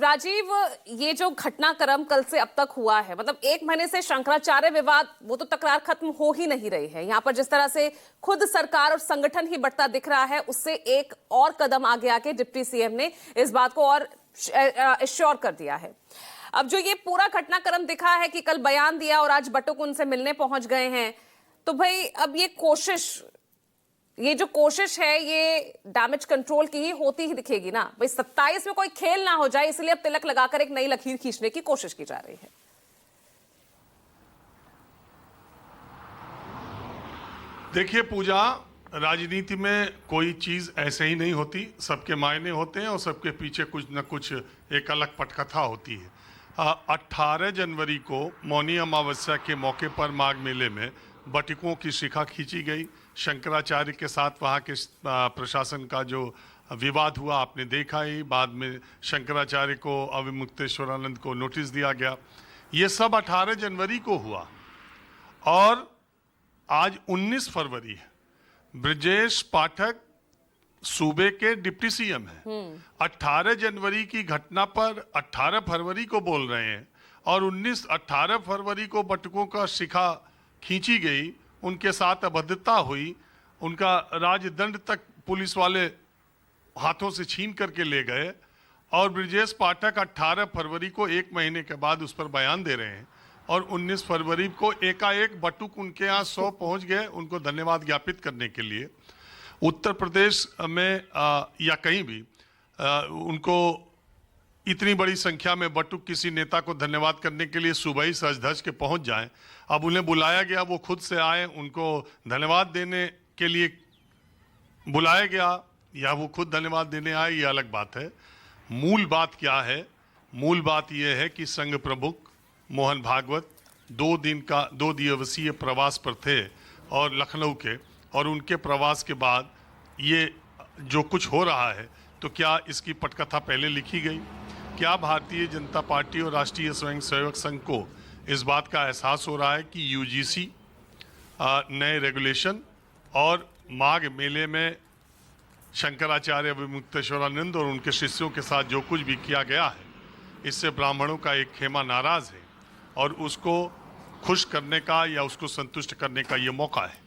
राजीव, ये जो घटनाक्रम कल से अब तक हुआ है, मतलब एक महीने से शंकराचार्य विवाद, वो तो तकरार खत्म हो ही नहीं रही है। यहाँ पर जिस तरह से खुद सरकार और संगठन ही बढ़ता दिख रहा है, उससे एक और कदम आगे आके डिप्टी सीएम ने इस बात को और श्योर कर दिया है। अब जो ये पूरा घटनाक्रम दिखा है कि कल बयान दिया और आज बटुक उनसे मिलने पहुंच गए हैं, तो भाई अब ये जो कोशिश है ये डैमेज कंट्रोल की ही होती ही दिखेगी ना। भाई 27 में कोई खेल ना हो जाए, इसलिए अब तिलक लगाकर एक नई लकीर खींचने की कोशिश की जा रही है। देखिए पूजा, राजनीति में कोई चीज ऐसे ही नहीं होती, सबके मायने होते हैं और सबके पीछे कुछ न कुछ एक अलग पटकथा होती है। 18 जनवरी को मौनी अमावस्या के मौके पर माघ मेले में बटुकों की शिखा खींची गई। शंकराचार्य के साथ वहाँ के प्रशासन का जो विवाद हुआ आपने देखा ही। बाद में शंकराचार्य को अविमुक्तेश्वरानंद को नोटिस दिया गया। ये सब 18 जनवरी को हुआ और आज 19 फरवरी है। ब्रजेश पाठक सूबे के डिप्टी सीएम हैं। 18 जनवरी की घटना पर 18 फरवरी को बोल रहे हैं और 18 फरवरी को बटुकों का शिखा खींची गई, उनके साथ अभद्रता हुई, उनका राजदंड तक पुलिस वाले हाथों से छीन करके ले गए और ब्रजेश पाठक 18 फरवरी को एक महीने के बाद उस पर बयान दे रहे हैं और 19 फरवरी को एकाएक बटुक उनके यहाँ 100 पहुंच गए उनको धन्यवाद ज्ञापित करने के लिए। उत्तर प्रदेश में या कहीं भी उनको इतनी बड़ी संख्या में बटुक किसी नेता को धन्यवाद करने के लिए सुबह ही सज धज के पहुंच जाएं। अब उन्हें बुलाया गया, वो खुद से आए, उनको धन्यवाद देने के लिए बुलाया गया या वो खुद धन्यवाद देने आए, ये अलग बात है। मूल बात क्या है? मूल बात यह है कि संघ प्रमुख मोहन भागवत 2 दिवसीय प्रवास पर थे और लखनऊ के, और उनके प्रवास के बाद ये जो कुछ हो रहा है, तो क्या इसकी पटकथा पहले लिखी गई? क्या भारतीय जनता पार्टी और राष्ट्रीय स्वयंसेवक संघ को इस बात का एहसास हो रहा है कि यूजीसी नए रेगुलेशन और माघ मेले में शंकराचार्य अविमुक्तेश्वरानंद और उनके शिष्यों के साथ जो कुछ भी किया गया है, इससे ब्राह्मणों का एक खेमा नाराज है और उसको खुश करने का या उसको संतुष्ट करने का ये मौका है।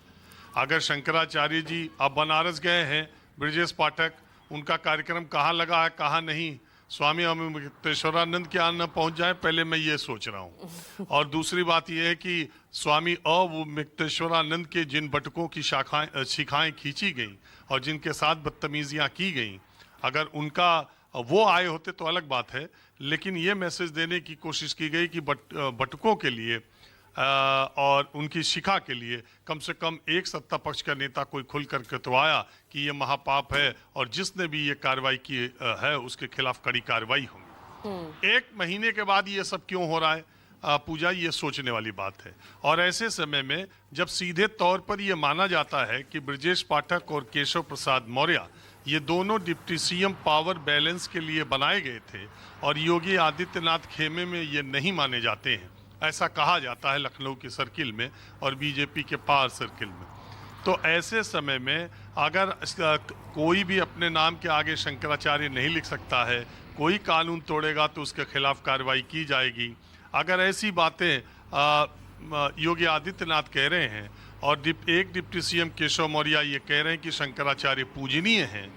अगर शंकराचार्य जी अब बनारस गए हैं, ब्रजेश पाठक, उनका कार्यक्रम कहाँ लगा है कहाँ नहीं, स्वामी अविमुक्तेश्वरानंद के यहाँ न पहुँच जाए, पहले मैं ये सोच रहा हूँ। और दूसरी बात यह है कि स्वामी अविमुक्तेश्वरानंद के जिन बटुकों की शिखाएं खींची गई और जिनके साथ बदतमीजियाँ की गई, अगर उनका वो आए होते तो अलग बात है, लेकिन ये मैसेज देने की कोशिश की गई कि बटुकों के लिए और उनकी शिखा के लिए कम से कम एक सत्ता पक्ष का नेता कोई खुल करके तो आया कि ये महापाप है और जिसने भी ये कार्रवाई की है उसके खिलाफ कड़ी कार्रवाई होगी। एक महीने के बाद ये सब क्यों हो रहा है पूजा, ये सोचने वाली बात है। और ऐसे समय में जब सीधे तौर पर यह माना जाता है कि ब्रजेश पाठक और केशव प्रसाद मौर्य ये दोनों डिप्टी सीएम पावर बैलेंस के लिए बनाए गए थे और योगी आदित्यनाथ खेमे में ये नहीं माने जाते हैं, ऐसा कहा जाता है लखनऊ के सर्किल में और बीजेपी के पावर सर्किल में, तो ऐसे समय में अगर कोई भी अपने नाम के आगे शंकराचार्य नहीं लिख सकता है, कोई कानून तोड़ेगा तो उसके खिलाफ कार्रवाई की जाएगी। अगर ऐसी बातें योगी आदित्यनाथ कह रहे हैं और एक डिप्टी सीएम केशव मौर्य ये कह रहे हैं कि शंकराचार्य पूजनीय हैं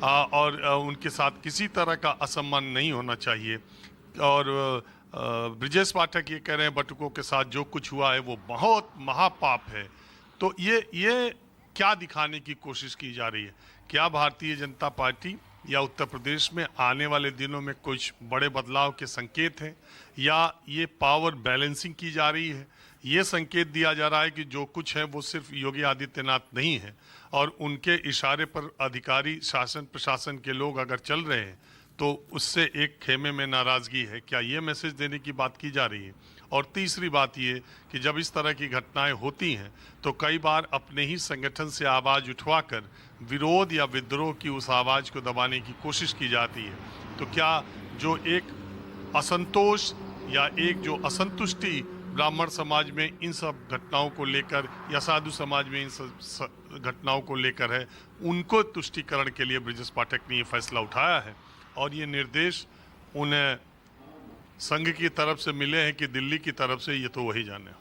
और उनके साथ किसी तरह का असम्मान नहीं होना चाहिए, और ब्रजेश पाठक ये कह रहे हैं बटुकों के साथ जो कुछ हुआ है वो बहुत महापाप है, तो ये क्या दिखाने की कोशिश की जा रही है? क्या भारतीय जनता पार्टी या उत्तर प्रदेश में आने वाले दिनों में कुछ बड़े बदलाव के संकेत हैं, या ये पावर बैलेंसिंग की जा रही है? ये संकेत दिया जा रहा है कि जो कुछ है वो सिर्फ योगी आदित्यनाथ नहीं है और उनके इशारे पर अधिकारी शासन प्रशासन के लोग अगर चल रहे हैं तो उससे एक खेमे में नाराजगी है। क्या ये मैसेज देने की बात की जा रही है? और तीसरी बात ये कि जब इस तरह की घटनाएं होती हैं तो कई बार अपने ही संगठन से आवाज़ उठवाकर विरोध या विद्रोह की उस आवाज़ को दबाने की कोशिश की जाती है। तो क्या जो एक असंतोष या एक जो असंतुष्टि ब्राह्मण समाज में इन सब घटनाओं को लेकर या साधु समाज में इन सब घटनाओं को लेकर है, उनको तुष्टिकरण के लिए ब्रजेश पाठक ने ये फैसला उठाया है और ये निर्देश उन्हें संघ की तरफ से मिले हैं कि दिल्ली की तरफ से, ये तो वही जाने।